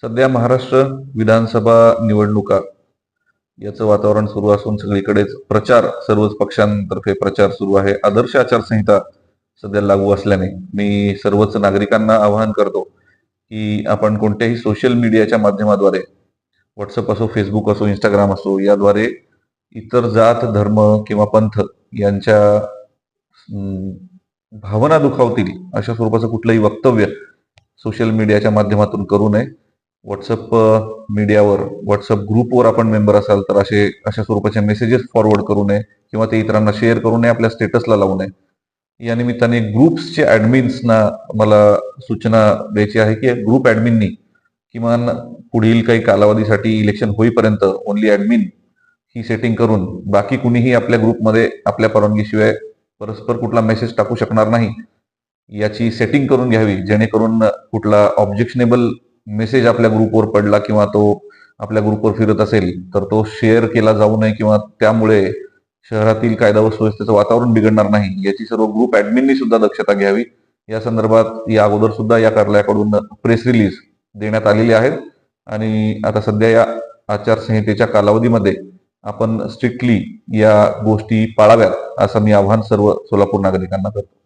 सध्या महाराष्ट्र विधानसभा निवडणुका याचं वातावरण सुरू असून सगळीकडेच प्रचार, सर्वच पक्षांतर्फे प्रचार सुरू आहे. आदर्श आचारसंहिता सध्या लागू असल्याने मी सर्वच नागरिकांना आवाहन करतो की आपण कोणत्याही सोशल मीडियाच्या माध्यमाद्वारे, व्हॉट्सअप असो, फेसबुक असो, इंस्टाग्राम असो, याद्वारे इतर जात, धर्म किंवा पंथ यांच्या भावना दुखावतील अशा स्वरूपाचं कुठलंही वक्तव्य सोशल मीडियाच्या माध्यमातून करू नये. व्हॉट्सअप मीडियावर, व्हॉट्सअप ग्रुपवर आपण मेंबर असाल तर अशा स्वरूपाचे मेसेजेस फॉरवर्ड करू नये किंवा ते इतरांना शेअर करू नये, आपल्या स्टेटसला लावू नये. या निमित्ताने ग्रुप्सचे ऍडमिन्सना मला सूचना द्यायची आहे की ग्रुप ऍडमिननी किमान पुढील काही कालावधीसाठी इलेक्शन होईपर्यंत ओनली ऍडमिन ही सेटिंग करून बाकी कुणीही आपल्या ग्रुपमध्ये आपल्या परवानगीशिवाय परस्पर कुठला मेसेज टाकू शकणार नाही याची सेटिंग करून घ्यावी, जेणेकरून कुठला ऑब्जेक्शनेबल मेसेज आपल्या ग्रुपवर पडला किंवा तो आपल्या ग्रुपवर फिरत असेल तर तो शेअर केला जाऊ नये किंवा त्यामुळे शहरातील कायदा व सुव्यवस्थेचं वातावरण बिघडणार नाही याची सर्व ग्रुप ऍडमिननी सुद्धा दक्षता घ्यावी. या संदर्भात या अगोदर सुद्धा या कार्यालयाकडून प्रेस रिलीज देण्यात आलेली आहेत आणि आता सध्या या आचारसंहितेच्या कालावधीमध्ये आपण स्ट्रिक्टली या गोष्टी पाळाव्यात असं मी आवाहन सर्व सोलापूर नागरिकांना करतो.